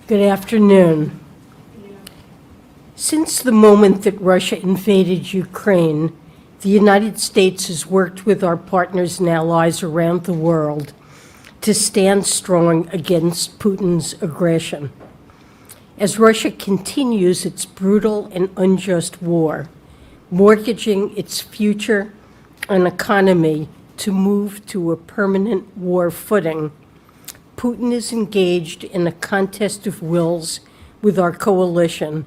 Good afternoon. Since the moment that Russia invaded Ukraine, the United States has worked with our partners and allies around the world to stand strong against Putin's aggression. As Russia continues its brutal and unjust war, mortgaging its future and economy to move to a permanent war footing, Putin is engaged in a contest of wills with our coalition,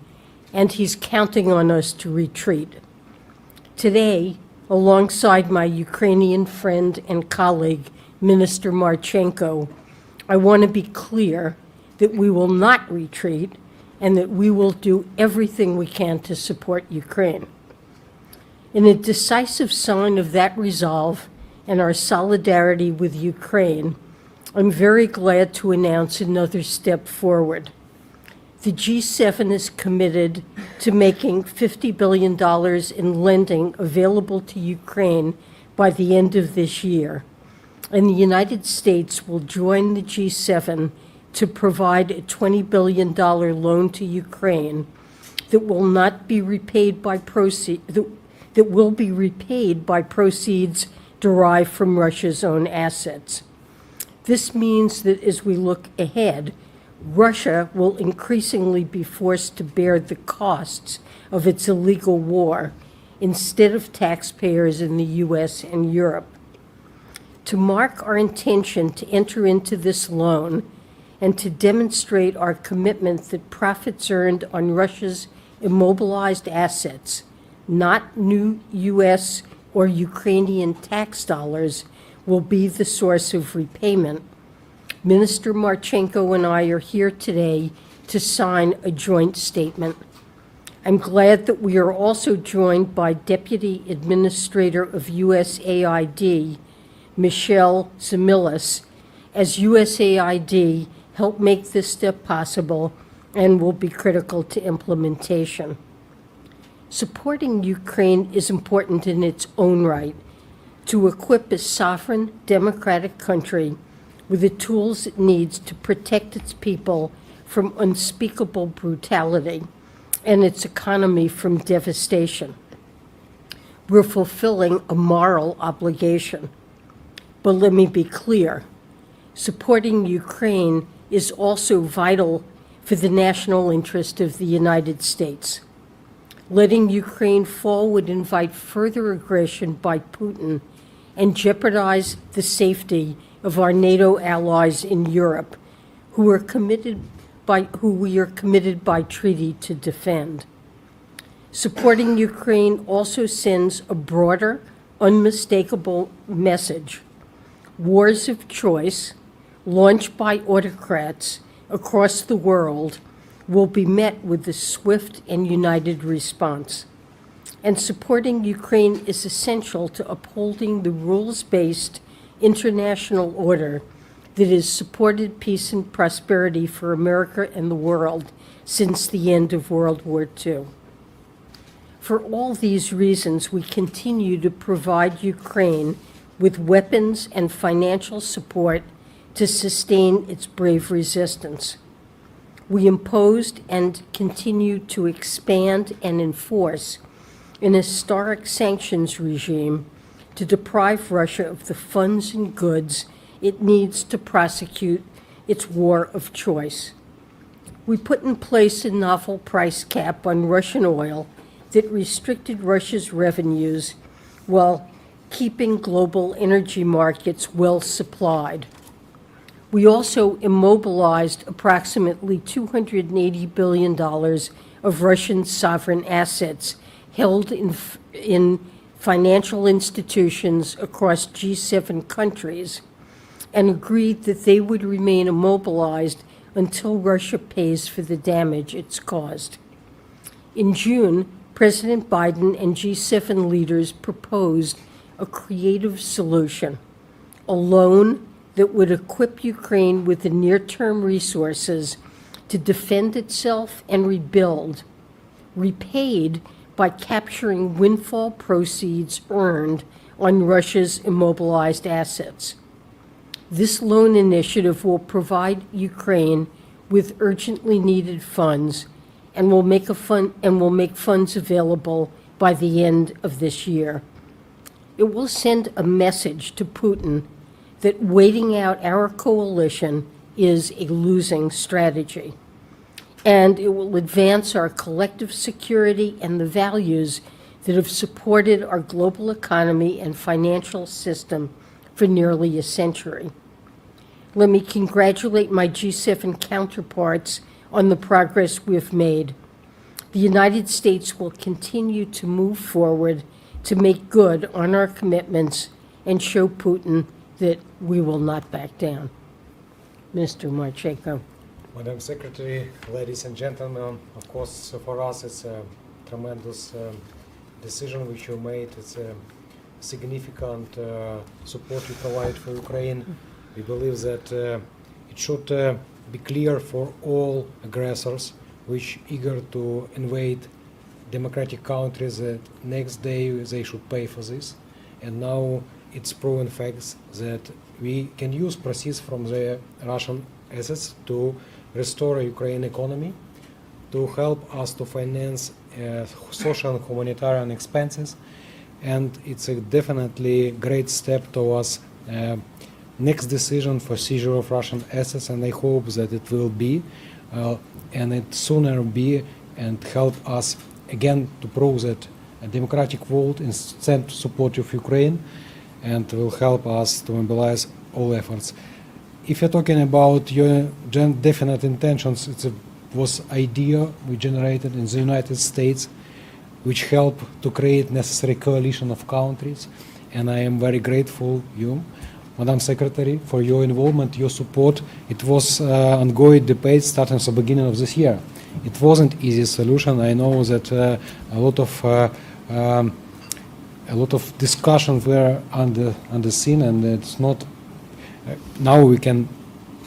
and he's counting on us to retreat. Today, alongside my Ukrainian friend and colleague, Minister Marchenko, I want to be clear that we will not retreat and that we will do everything we can to support Ukraine. In a decisive sign of that resolve and our solidarity with Ukraine, I'm very glad to announce another step forward. The G7 is committed to making $50 billion in lending available to Ukraine by the end of this year, and the United States will join the G7 to provide a $20 billion loan to Ukraine that will not be repaid by that will be repaid by proceeds derived from Russia's own assets. This means that as we look ahead, Russia will increasingly be forced to bear the costs of its illegal war instead of taxpayers in the US and Europe. To mark our intention to enter into this loan and to demonstrate our commitment that profits earned on Russia's immobilized assets, not new US or Ukrainian tax dollars, will be the source of repayment, Minister Marchenko and I are here today to sign a joint statement. I'm glad that we are also joined by Deputy Administrator of USAID, Michelle Zamilis, as USAID helped make this step possible and will be critical to implementation. Supporting Ukraine is important in its own right, to equip a sovereign, democratic country with the tools it needs to protect its people from unspeakable brutality and its economy from devastation. We're fulfilling a moral obligation. But let me be clear, supporting Ukraine is also vital for the national interest of the United States. Letting Ukraine fall would invite further aggression by Putin and jeopardize the safety of our NATO allies in Europe, who we are committed by treaty to defend. Supporting Ukraine also sends a broader, unmistakable message. Wars of choice, launched by autocrats across the world, will be met with a swift and united response. And supporting Ukraine is essential to upholding the rules-based international order that has supported peace and prosperity for America and the world since the end of World War II. For all these reasons, we continue to provide Ukraine with weapons and financial support to sustain its brave resistance. We imposed and continue to expand and enforce an historic sanctions regime to deprive Russia of the funds and goods it needs to prosecute its war of choice. We put in place a novel price cap on Russian oil that restricted Russia's revenues while keeping global energy markets well supplied. We also immobilized approximately $280 billion of Russian sovereign assets held in financial institutions across G7 countries and agreed that they would remain immobilized until Russia pays for the damage it's caused. In June, President Biden and G7 leaders proposed a creative solution, a loan that would equip Ukraine with the near-term resources to defend itself and rebuild, repaid by capturing windfall proceeds earned on Russia's immobilized assets. This loan initiative will provide Ukraine with urgently needed funds and will make funds available by the end of this year. It will send a message to Putin that waiting out our coalition is a losing strategy. And it will advance our collective security and the values that have supported our global economy and financial system for nearly a century. Let me congratulate my G7 counterparts on the progress we've made. The United States will continue to move forward to make good on our commitments and show Putin that we will not back down. Mr. Marchenko. Madam Secretary, ladies and gentlemen, of course, for us it's a tremendous decision which you made. It's a significant support you provide for Ukraine. We believe that it should be clear for all aggressors which eager to invade democratic countries that next day they should pay for this. And now it's proven facts that we can use proceeds from the Russian assets to restore Ukraine economy, to help us to finance social and humanitarian expenses. And it's a definitely great step towards next decision for seizure of Russian assets, and I hope that it will be, and it sooner be, and help us again to prove that a democratic vote is sent to support of Ukraine, and will help us to mobilize all efforts. If you're talking about your definite intentions, it was idea we generated in the United States, which helped to create necessary coalition of countries, and I am very grateful you, Madam Secretary, for your involvement, your support. It was ongoing debate starting at the beginning of this year. It wasn't easy solution. I know that a lot of discussions were on the scene, and it's not. Now we can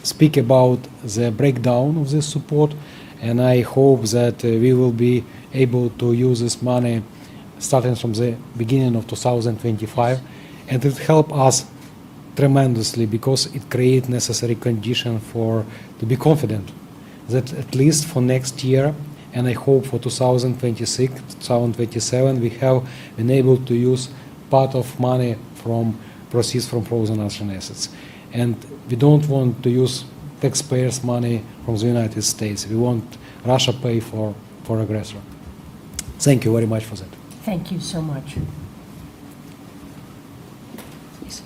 speak about the breakdown of this support, and I hope that we will be able to use this money starting from the beginning of 2025, and it help us tremendously because it creates necessary condition to be confident that at least for next year, and I hope for 2026, 2027, we have been able to use part of money from proceeds from frozen Russian assets. And we don't want to use taxpayers' money from the United States. We want Russia pay for aggressor. Thank you very much for that. Thank you so much. Please.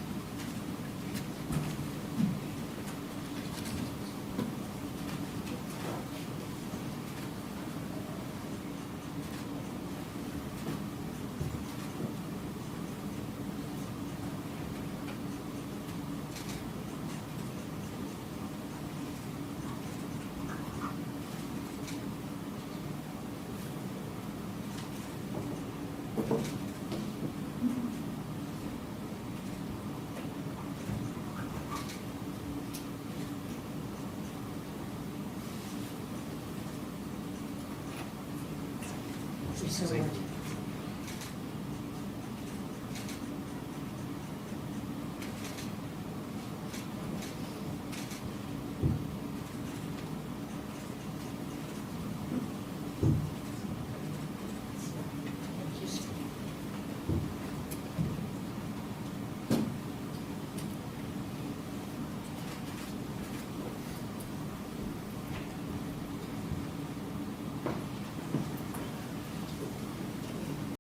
Thank you so much.